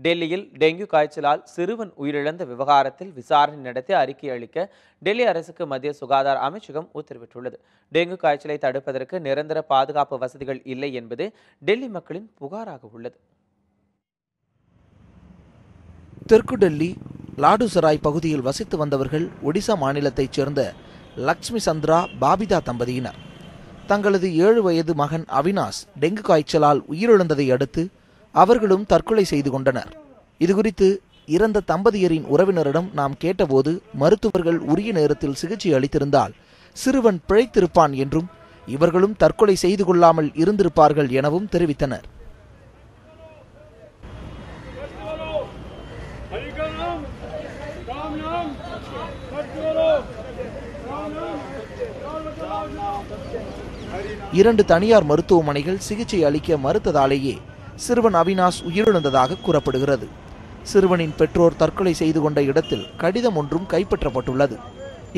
டெல்லியில் டெங்கு காய்ச்சலால் சிறுவன் உயிரிழந்த விவகாரத்தில் விசாரணை நடத்தி அறிக்கை அளிக்க டெல்லி அரசுக்கு மத்திய சுகாதார அமைச்சகம் உத்தரவிட்டுள்ளது. டெங்கு காய்ச்சலை தடுப்பதற்கு நிரந்தர பாதுகாப்பு வசதிகள் இல்லை என்பது டெல்லி மக்களின் புகாராக உள்ளது. தெற்கு டெல்லி லாடுசராய் பகுதியில் வசித்து வந்தவர்கள் ஒடிசா மாநிலத்தைச் சேர்ந்த லக்ஷ்மி சந்திரா பாபிதா தம்பதியினர். தங்களது 7 வயது மகன் அவினாஷ் டெங்கு காய்ச்சலால் உயிரிழந்ததை அடுத்து அவர்களும் தற்கொலை செய்து கொண்டனர். இதுகுறித்து இறந்த தம்பதியரின் உறவினரிடம் நாம் கேட்டபோது மருத்துவர்கள் உரிய நேரத்தில் சிகிச்சை அளித்திருந்தால் சிறுவன் பிழைத்திருப்பான் என்றும் இவர்களும் தற்கொலை செய்து கொள்ளாமல் இருந்திருப்பார்கள் எனவும் தெரிவித்தனர். இரண்டு தனியார் மருத்துவமனைகள் சிகிச்சை அளிக்க மறுத்ததாலேயே சிறுவன் அவினாஷ் உயிரிழந்ததாக கூறப்படுகிறது. சிறுவனின் பெற்றோர் தற்கொலை செய்து கொண்ட இடத்தில் கடிதம் ஒன்றும் கைப்பற்றப்பட்டுள்ளது.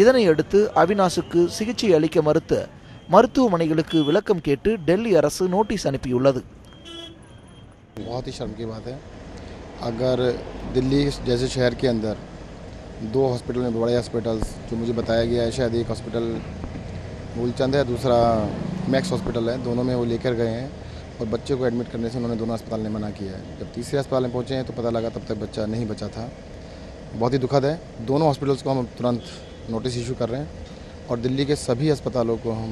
இதனையடுத்து அவினாஷுக்கு சிகிச்சை அளிக்க மறுத்த மருத்துவமனைகளுக்கு விளக்கம் கேட்டு டெல்லி அரசு நோட்டீஸ் அனுப்பியுள்ளது. बहुत ही शर्म की बात है। अगर दिल्ली जैसे शहर के अंदर 2 हॉस्पिटल में बड़े हॉस्पिटल्स जो मुझे बताया गया है, शायद एक हॉस्पिटल मूलचंद है, दूसरा मैक्स हॉस्पिटल है, दोनों में वो लेकर गए हैं और बच्चे को एडमिट करने से उन्होंने दोनों अस्पताल ने मना किया है। जब तीसरे अस्पताल में पहुँचे हैं तो पता लगा तब तक बच्चा नहीं बचा था। बहुत ही दुखद है। दोनों हॉस्पिटल्स को हम तुरंत नोटिस इशू कर रहे हैं और दिल्ली के सभी अस्पतालों को हम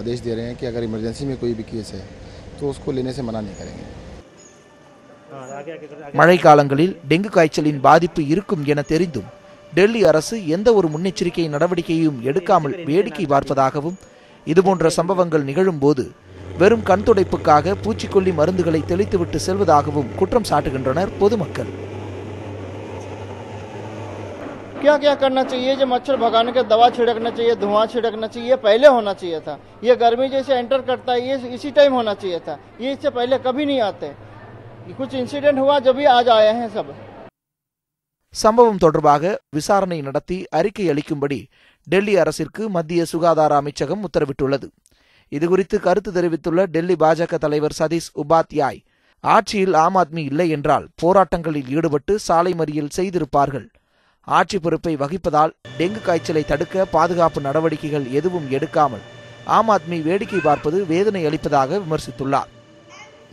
आदेश दे रहे हैं कि अगर इमरजेंसी में कोई भी केस है तो उसको लेने से मना नहीं करेंगे. மழை காலங்களில் டெங்கு காய்ச்சலின் பாதிப்பு இருக்கும் என தெரிந்தும் டெல்லி அரசு எந்த ஒரு முன்னெச்சரிக்கை நடவடிக்கையும் எடுக்காமல் வேடிக்கை பார்ப்பதாகவும் இதுபோன்ற சம்பவங்கள் நிகழும் போது வெறும் கண் துடைப்புக்காக பூச்சிக்கொல்லி மருந்துகளை தெளித்துவிட்டு செல்வதாகவும் குற்றம் சாட்டுகின்றனர் பொதுமக்கள். क्या क्या करना चाहिए? जो मच्छर भगाने का दवा छिड़कना चाहिए, धुआं छिड़कना चाहिए, पहले होना चाहिए था. ये गर्मी जैसे एंटर करता है ये इसी टाइम होना चाहिए था. ये इससे पहले कभी नहीं आते. कुछ इंसिडेंट हुआ जब भी आज आए हैं सब. சம்பவம் தொடர்பாக விசாரணை நடத்தி அறிக்கை அளிக்கும்படி டெல்லி அரசிற்கு மத்திய சுகாதார அமைச்சகம் உத்தரவிட்டுள்ளது. இதுகுறித்து கருத்து தெரிவித்துள்ள டெல்லி பாஜக தலைவர் சதீஷ் உபாத்யாய், ஆட்சியில் ஆம் ஆத்மி இல்லை என்றால் போராட்டங்களில் ஈடுபட்டு சாலை மறியல் செய்திருப்பார்கள். ஆட்சி பொறுப்பை வகிப்பதால் டெங்கு காய்ச்சலை தடுக்க பாதுகாப்பு நடவடிக்கைகள் எதுவும் எடுக்காமல் ஆம் ஆத்மி வேடிக்கை பார்ப்பது வேதனை அளிப்பதாக விமர்சித்துள்ளார்.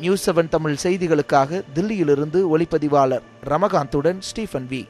நியூஸ் 7 தமிழ் செய்திகளுக்காக தில்லியிலிருந்து ஒளிப்பதிவாளர் ரமகாந்துடன் ஸ்டீஃபன் வி.